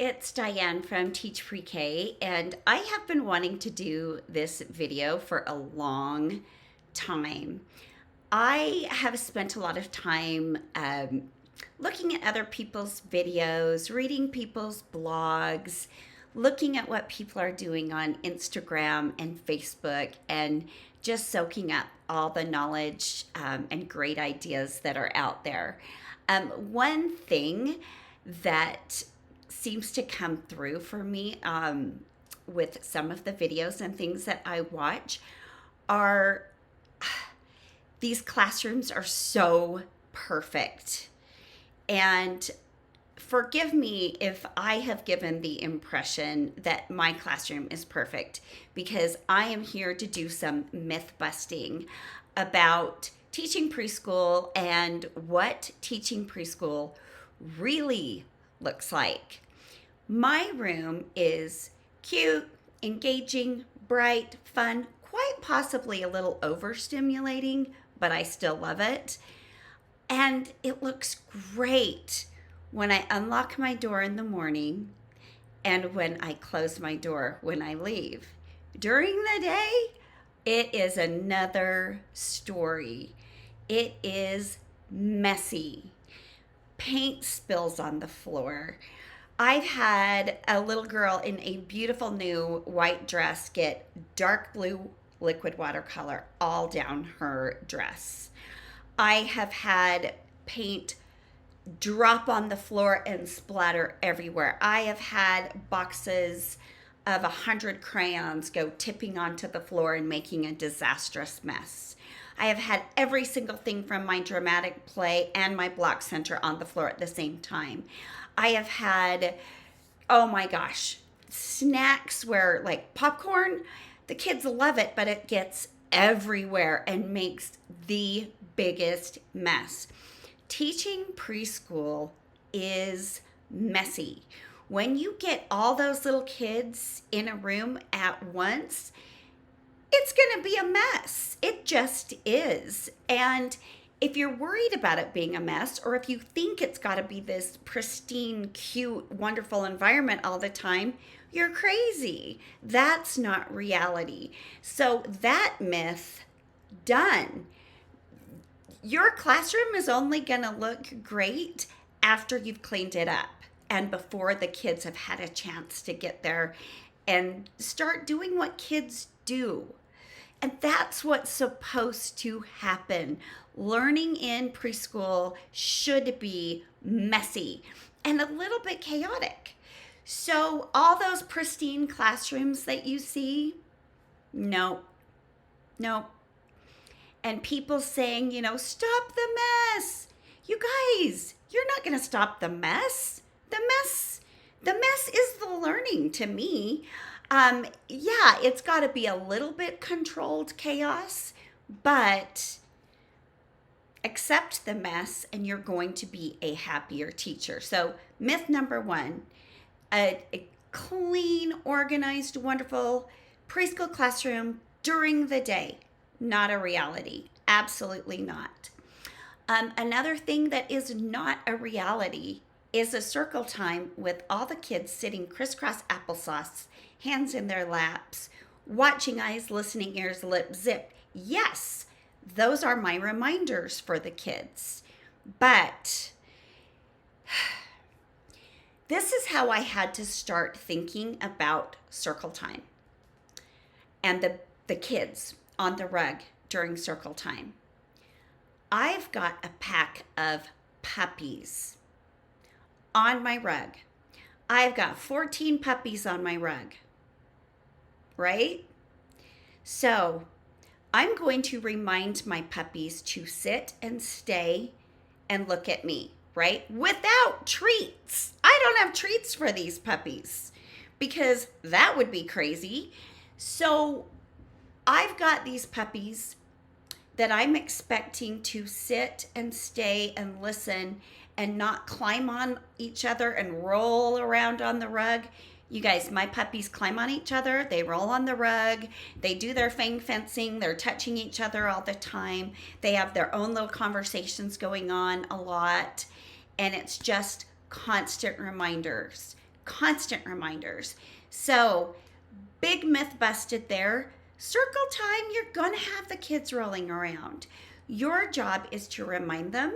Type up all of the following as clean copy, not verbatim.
it's Diane from Teach Pre-K, and I have been wanting to do this video for a long time. I have spent a lot of time looking at other people's videos, reading people's blogs, looking at what people are doing on Instagram and Facebook, and just soaking up all the knowledge and great ideas that are out there. One thing that seems to come through for me with some of the videos and things that I watch are these classrooms are so perfect. And forgive me if I have given the impression that my classroom is perfect, because I am here to do some myth busting about teaching preschool and what teaching preschool really looks like. My room is cute, engaging, bright, fun, quite possibly a little overstimulating, but I still love it. And it looks great when I unlock my door in the morning and when I close my door when I leave. During the day, it is another story. It is messy. Paint spills on the floor. I've had a little girl in a beautiful new white dress get dark blue liquid watercolor all down her dress. I have had paint drop on the floor and splatter everywhere. I have had boxes of 100 crayons go tipping onto the floor and making a disastrous mess. I have had every single thing from my dramatic play and my block center on the floor at the same time. I have had, oh my gosh, snacks where like popcorn, the kids love it, but it gets everywhere and makes the biggest mess. Teaching preschool is messy. When you get all those little kids in a room at once, it's going to be a mess. It just is. And if you're worried about it being a mess, or if you think it's got to be this pristine, cute, wonderful environment all the time, you're crazy. That's not reality. So that myth, done. Your classroom is only going to look great after you've cleaned it up and before the kids have had a chance to get there and start doing what kids do. And that's what's supposed to happen. Learning in preschool should be messy and a little bit chaotic. So all those pristine classrooms that you see, no. And people saying, stop the mess. You guys, you're not going to stop the mess. The mess is the learning to me. Yeah, it's got to be a little bit controlled chaos, but accept the mess and you're going to be a happier teacher. So myth number one, a clean, organized, wonderful preschool classroom during the day. Not a reality. Absolutely not. Another thing that is not a reality is a circle time with all the kids sitting crisscross applesauce, hands in their laps, watching eyes, listening ears, lips zipped. Yes, those are my reminders for the kids. But this is how I had to start thinking about circle time and the kids on the rug during circle time. I've got a pack of puppies on my rug. I've got 14 puppies on my rug, right? So I'm going to remind my puppies to sit and stay and look at me, right? Without treats. I don't have treats for these puppies because that would be crazy. So I've got these puppies that I'm expecting to sit and stay and listen and not climb on each other and roll around on the rug. You guys, my puppies climb on each other. They roll on the rug. They do their fang fencing. They're touching each other all the time. They have their own little conversations going on a lot. And it's just constant reminders. constant reminders. So, big myth busted there. Circle time, you're going to have the kids rolling around. Your job is to remind them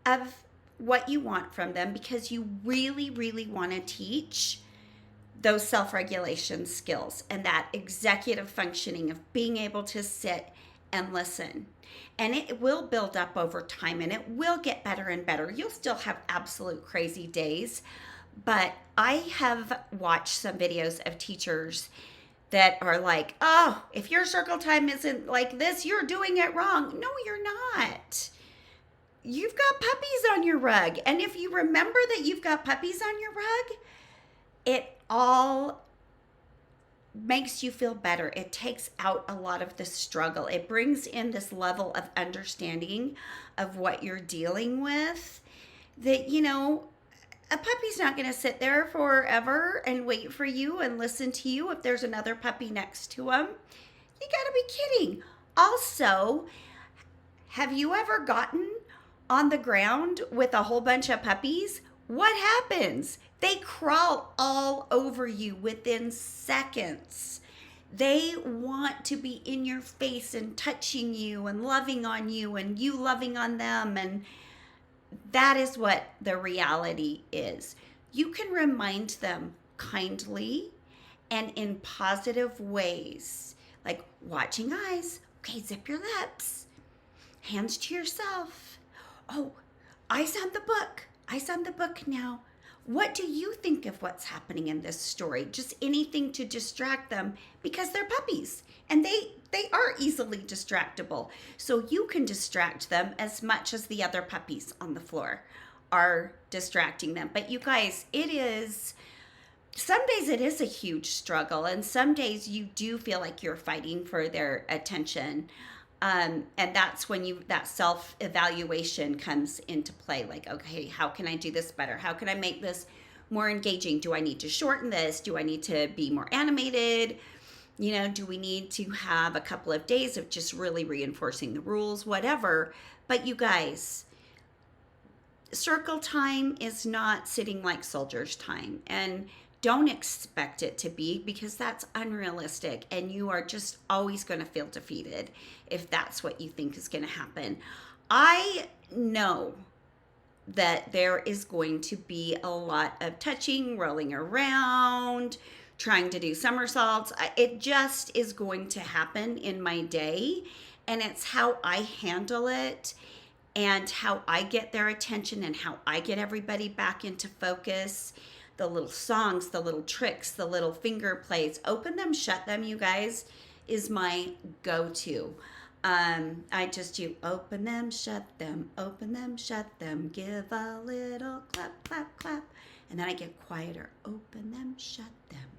of what you want from them, because you really, really want to teach those self-regulation skills and that executive functioning of being able to sit and listen. And it will build up over time, and it will get better and better. You'll still have absolute crazy days, but I have watched some videos of teachers that are like, oh, if your circle time isn't like this, you're doing it wrong. No, you're not. You've got puppies on your rug. And if you remember that you've got puppies on your rug, it all makes you feel better. It takes out a lot of the struggle. It brings in this level of understanding of what you're dealing with, that, you know, a puppy's not going to sit there forever and wait for you and listen to you if there's another puppy next to him. You got to be kidding. Also, have you ever gotten on the ground with a whole bunch of puppies? What happens? They crawl all over you within seconds. They want to be in your face and touching you and loving on you and you loving on them. And that is what the reality is. You can remind them kindly and in positive ways, like watching eyes. Okay, zip your lips. Hands to yourself. Oh, eyes on the book. Eyes on the book now. What do you think of what's happening in this story? Just anything to distract them, because they're puppies and they are easily distractible. So you can distract them as much as the other puppies on the floor are distracting them. But you guys, some days it is a huge struggle, and some days you do feel like you're fighting for their attention. And that's when that self-evaluation comes into play. Like, okay, how can I do this better? How can I make this more engaging? Do I need to shorten this? Do I need to be more animated? You know, do we need to have a couple of days of just really reinforcing the rules, whatever? But you guys, circle time is not sitting like soldiers time. And don't expect it to be, because that's unrealistic, and you are just always going to feel defeated if that's what you think is going to happen. I know that there is going to be a lot of touching, rolling around, trying to do somersaults. It just is going to happen in my day, and it's how I handle it and how I get their attention and how I get everybody back into focus. The little songs, the little tricks, the little finger plays, open them, shut them, you guys, is my go-to. I just do open them, shut them, give a little clap, clap, clap. And then I get quieter. Open them, shut them,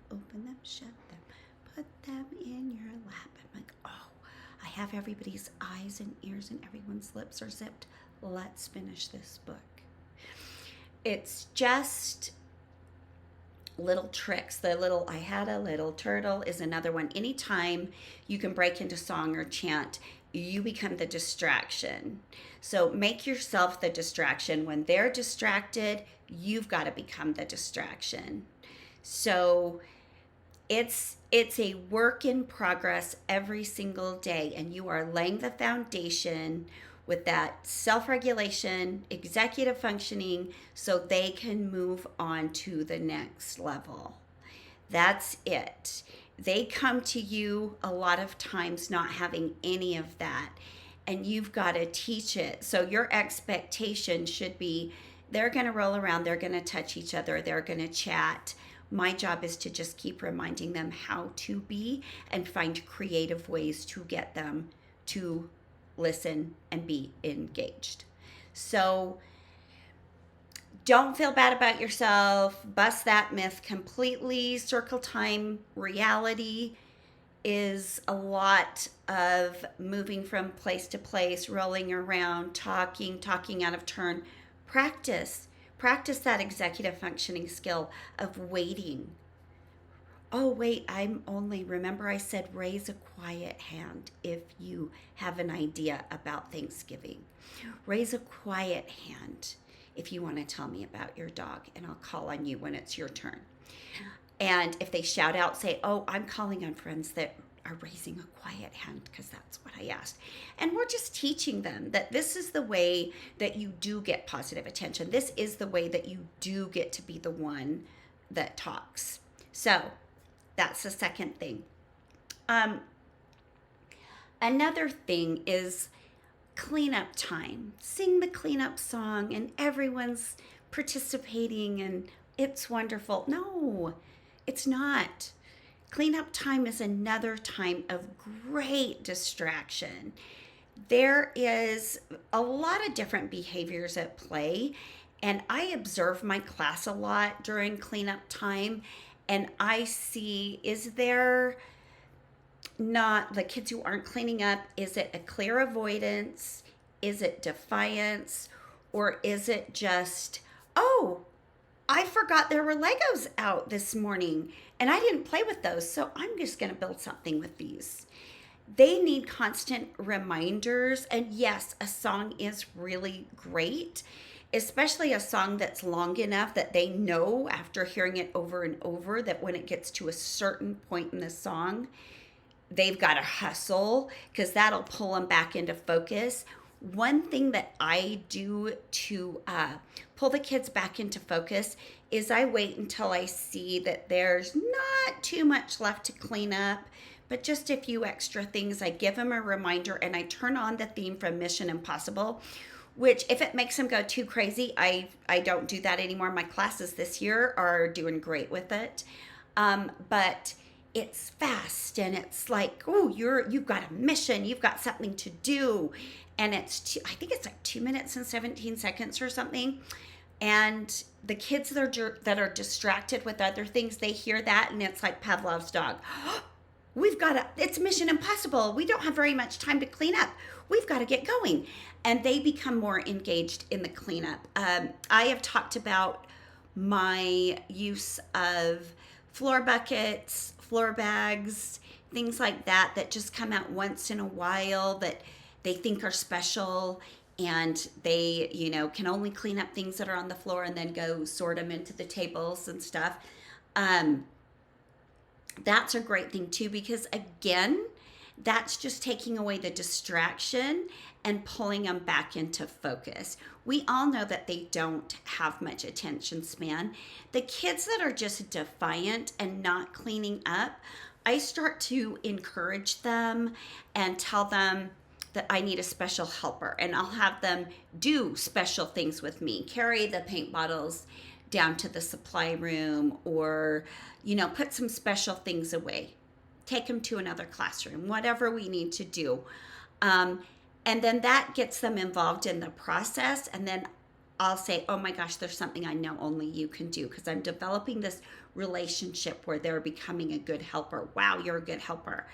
put them in your lap. I'm like, oh, I have everybody's eyes and ears and everyone's lips are zipped. Let's finish this book. It's just little tricks. I had a little turtle is another one. Anytime you can break into song or chant, you become the distraction. So make yourself the distraction. When they're distracted, you've got to become the distraction. So it's a work in progress every single day, and you are laying the foundation with that self-regulation, executive functioning, so they can move on to the next level. That's it. They come to you a lot of times not having any of that, and you've got to teach it. So your expectation should be, they're going to roll around, they're going to touch each other, they're going to chat. My job is to just keep reminding them how to be and find creative ways to get them to listen and be engaged. So don't feel bad about yourself. Bust that myth completely. Circle time reality is a lot of moving from place to place, rolling around, talking out of turn. Practice that executive functioning skill of waiting. Oh, wait, remember I said raise a quiet hand if you have an idea about Thanksgiving. Raise a quiet hand if you want to tell me about your dog, and I'll call on you when it's your turn. And if they shout out, say, oh, I'm calling on friends that are raising a quiet hand because that's what I asked. And we're just teaching them that this is the way that you do get positive attention. This is the way that you do get to be the one that talks. So that's the second thing. Another thing is cleanup time. Sing the cleanup song and everyone's participating and it's wonderful. No, it's not. Cleanup time is another time of great distraction. There is a lot of different behaviors at play, and I observe my class a lot during cleanup time, and I see, is there not the kids who aren't cleaning up, is it a clear avoidance? Is it defiance? Or is it just, oh, I forgot there were Legos out this morning and I didn't play with those, so I'm just going to build something with these. They need constant reminders. And yes, a song is really great, especially a song that's long enough that they know after hearing it over and over that when it gets to a certain point in the song, they've got to hustle because that'll pull them back into focus. One thing that I do to pull the kids back into focus is I wait until I see that there's not too much left to clean up, but just a few extra things. I give them a reminder and I turn on the theme from Mission Impossible, which if it makes them go too crazy, I don't do that anymore. My classes this year are doing great with it. But it's fast and it's like, oh, you've got a mission, you've got something to do. And I think it's like 2 minutes and 17 seconds or something. And the kids that are distracted with other things, they hear that and it's like Pavlov's dog. It's Mission Impossible. We don't have very much time to clean up. We've got to get going. And they become more engaged in the cleanup. I have talked about my use of floor buckets, floor bags, things like that just come out once in a while that they think are special, and they, can only clean up things that are on the floor and then go sort them into the tables and stuff. That's a great thing too, because again, that's just taking away the distraction and pulling them back into focus. We all know that they don't have much attention span. The kids that are just defiant and not cleaning up, I start to encourage them and tell them that I need a special helper, and I'll have them do special things with me, carry the paint bottles down to the supply room, or, put some special things away, take them to another classroom, whatever we need to do. And then that gets them involved in the process. And then I'll say, oh my gosh, there's something I know only you can do, because I'm developing this relationship where they're becoming a good helper. Wow, you're a good helper.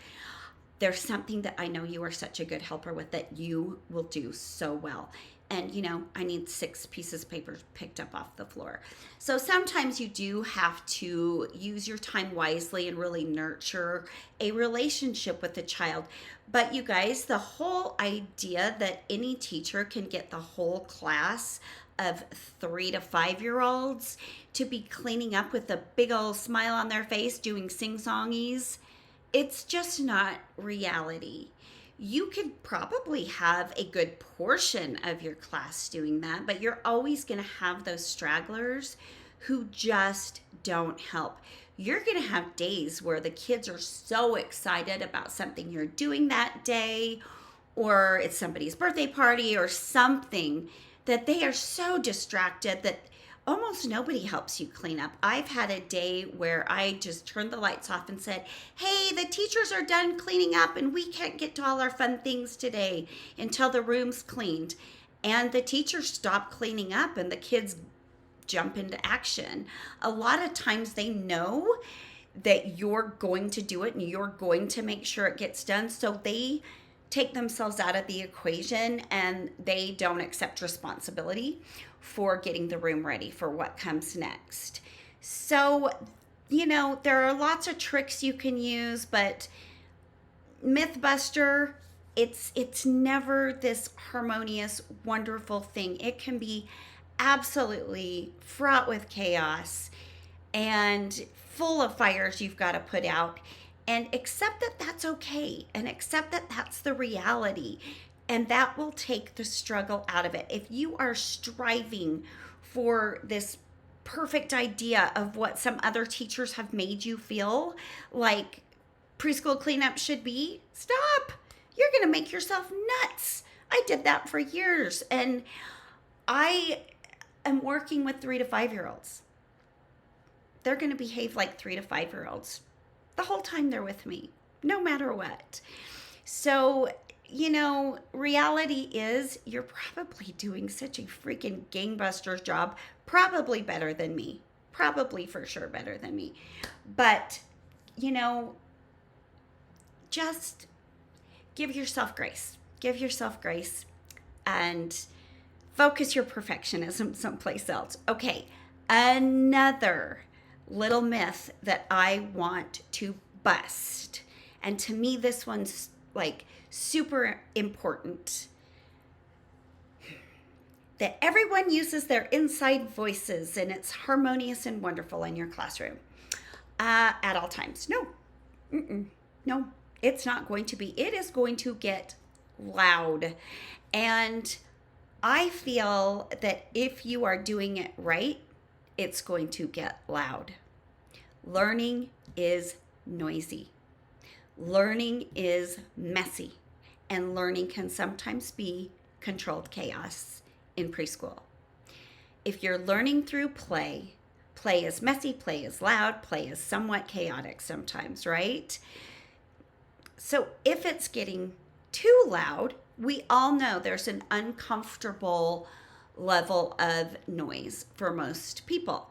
There's something that I know you are such a good helper with that you will do so well. And, I need 6 pieces of paper picked up off the floor. So sometimes you do have to use your time wisely and really nurture a relationship with the child. But you guys, the whole idea that any teacher can get the whole class of 3 to 5-year-olds to be cleaning up with a big old smile on their face doing sing-songies, it's just not reality. You could probably have a good portion of your class doing that, but you're always going to have those stragglers who just don't help. You're going to have days where the kids are so excited about something you're doing that day, or it's somebody's birthday party or something, that they are so distracted that almost nobody helps you clean up. I've had a day where I just turned the lights off and said, hey, the teachers are done cleaning up and we can't get to all our fun things today until the room's cleaned. And the teachers stop cleaning up and the kids jump into action. A lot of times they know that you're going to do it and you're going to make sure it gets done. So they take themselves out of the equation and they don't accept responsibility for getting the room ready for what comes next. So, there are lots of tricks you can use, but Mythbuster, it's never this harmonious, wonderful thing. It can be absolutely fraught with chaos and full of fires you've got to put out, and accept that that's okay, and accept that that's the reality, and that will take the struggle out of it. If you are striving for this perfect idea of what some other teachers have made you feel like preschool cleanup should be, stop. You're going to make yourself nuts. I did that for years, and I am working with 3 to 5 year olds. They're going to behave like 3 to 5 year olds the whole time they're with me, no matter what. So, reality is you're probably doing such a freaking gangbusters job, probably better than me, probably for sure better than me. But, just give yourself grace. Give yourself grace and focus your perfectionism someplace else. Okay, another little myth that I want to bust. And to me, this one's like super important. That everyone uses their inside voices and it's harmonious and wonderful in your classroom at all times. No, no, it's not going to be. It is going to get loud. And I feel that if you are doing it right, it's going to get loud. Learning is noisy. Learning is messy. And learning can sometimes be controlled chaos in preschool. If you're learning through play, play is messy, play is loud, play is somewhat chaotic sometimes, right? So if it's getting too loud, we all know there's an uncomfortable level of noise for most people.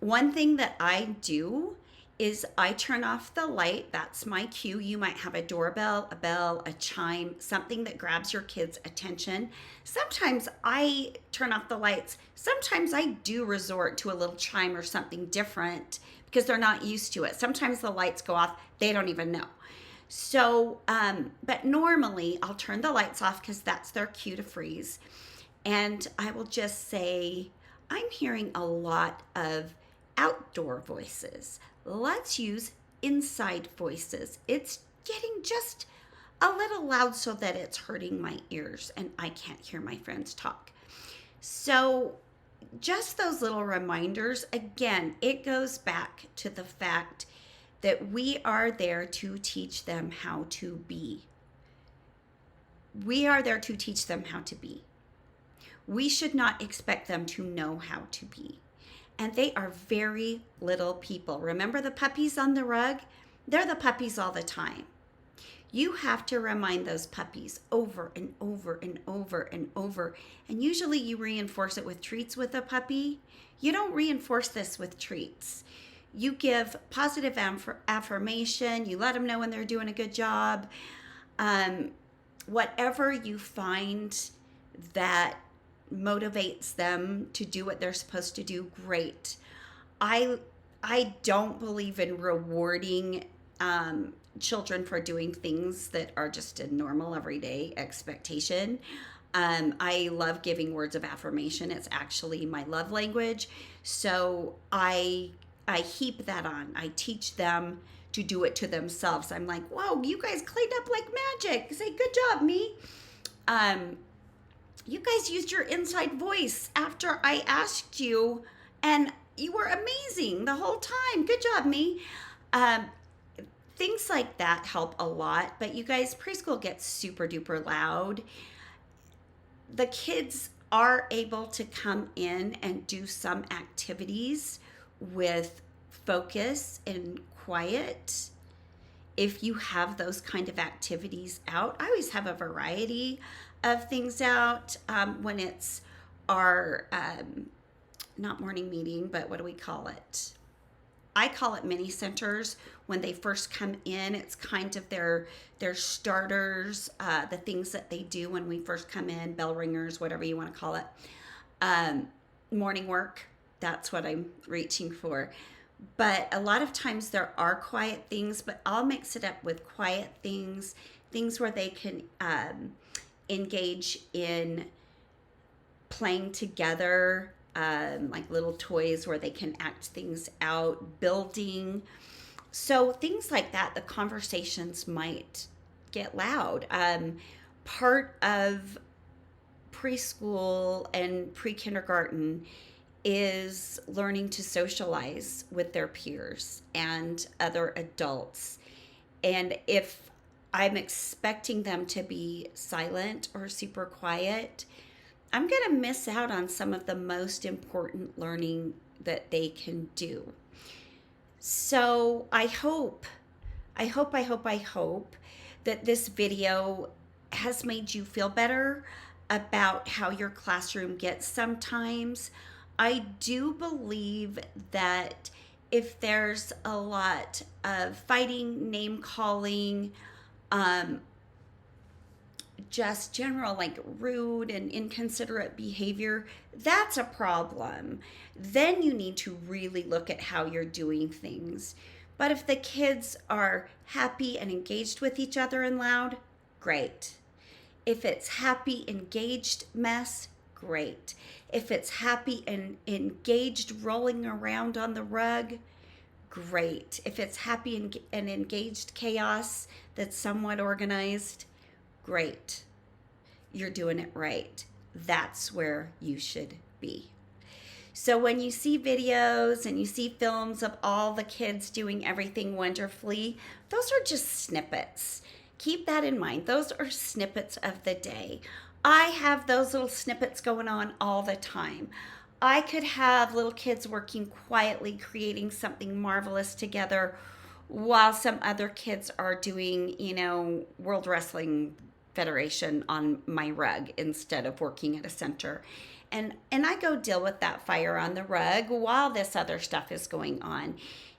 One thing that I do is I turn off the light. That's my cue. You might have a doorbell, a bell, a chime, something that grabs your kids' attention. Sometimes I turn off the lights. Sometimes I do resort to a little chime or something different because they're not used to it. Sometimes the lights go off. They don't even know. So, but normally I'll turn the lights off because that's their cue to freeze. And I will just say, I'm hearing a lot of outdoor voices. Let's use inside voices. It's getting just a little loud so that it's hurting my ears and I can't hear my friends talk. So just those little reminders, again, it goes back to the fact that we are there to teach them how to be. We are there to teach them how to be. We should not expect them to know how to be. And they are very little people. Remember the puppies on the rug? They're the puppies all the time. You have to remind those puppies over and over and over and over. And usually you reinforce it with treats with a puppy. You don't reinforce this with treats. You give positive affirmation. You let them know when they're doing a good job. Whatever you find that motivates them to do what they're supposed to do, great. I don't believe in rewarding children for doing things that are just a normal everyday expectation. I love giving words of affirmation. It's actually my love language. So I heap that on. I teach them to do it to themselves. I'm like, whoa, you guys cleaned up like magic. Say, good job, me. You guys used your inside voice after I asked you, and you were amazing the whole time. Good job, me. Things like that help a lot, but you guys, preschool gets super duper loud. The kids are able to come in and do some activities with focus and quiet. If you have those kind of activities out, I always have a variety of things out when it's our, not morning meeting, but what do we call it? I call it mini centers. When they first come in, it's kind of their starters, the things that they do when we first come in, bell ringers, whatever you want to call it. Morning work, that's what I'm reaching for. But a lot of times there are quiet things, but I'll mix it up with quiet things where they can engage in playing together, like little toys where they can act things out, building. So things like that, the conversations might get loud. Part of preschool and pre-kindergarten is learning to socialize with their peers and other adults. And if I'm expecting them to be silent or super quiet, I'm going to miss out on some of the most important learning that they can do. So I hope that this video has made you feel better about how your classroom gets sometimes. I do believe that if there's a lot of fighting, name calling, just general like rude and inconsiderate behavior, that's a problem. Then you need to really look at how you're doing things. But if the kids are happy and engaged with each other and loud, great. If it's happy, engaged mess, great. If it's happy and engaged rolling around on the rug, great. If it's happy and engaged chaos that's somewhat organized, great. You're doing it right. That's where you should be. So when you see videos and you see films of all the kids doing everything wonderfully, those are just snippets. Keep that in mind. Those are snippets of the day. I have those little snippets going on all the time. I could have little kids working quietly, creating something marvelous together while some other kids are doing, World Wrestling Federation on my rug instead of working at a center. And I go deal with that fire on the rug while this other stuff is going on.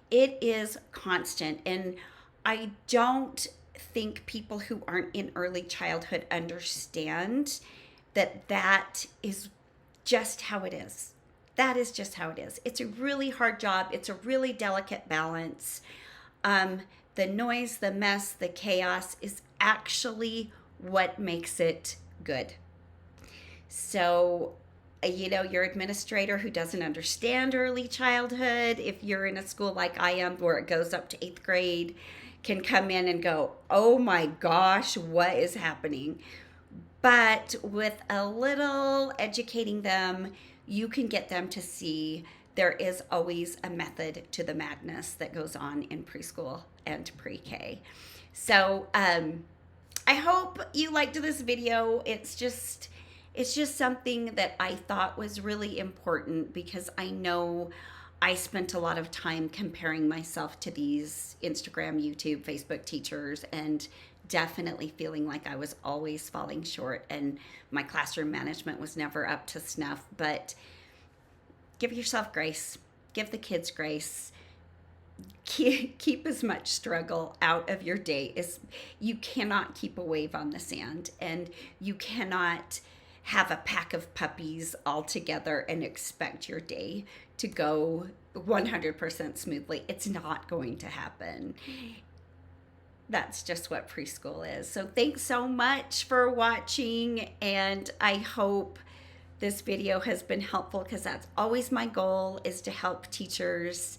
It is constant. And I don't think people who aren't in early childhood understand that is just how it is. That is just how it is. It's a really hard job. It's a really delicate balance. The noise, the mess, the chaos is actually what makes it good. So, your administrator who doesn't understand early childhood, if you're in a school like I am where it goes up to 8th grade, can come in and go, oh my gosh, what is happening? But with a little educating them, you can get them to see there is always a method to the madness that goes on in preschool and pre-K. So I hope you liked this video. It's just something that I thought was really important because I know I spent a lot of time comparing myself to these Instagram, YouTube, Facebook teachers and definitely feeling like I was always falling short and my classroom management was never up to snuff. But give yourself grace. Give the kids grace. Keep as much struggle out of your day as you cannot keep a wave on the sand, and you cannot have a pack of puppies all together and expect your day to go 100% smoothly. It's not going to happen. That's just what preschool is. So thanks so much for watching, and I hope this video has been helpful because that's always my goal, is to help teachers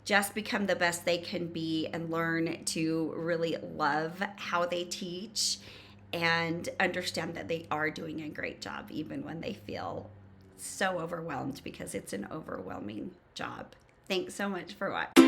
just become the best they can be and learn to really love how they teach and understand that they are doing a great job even when they feel so overwhelmed, because it's an overwhelming job. Thanks so much for watching.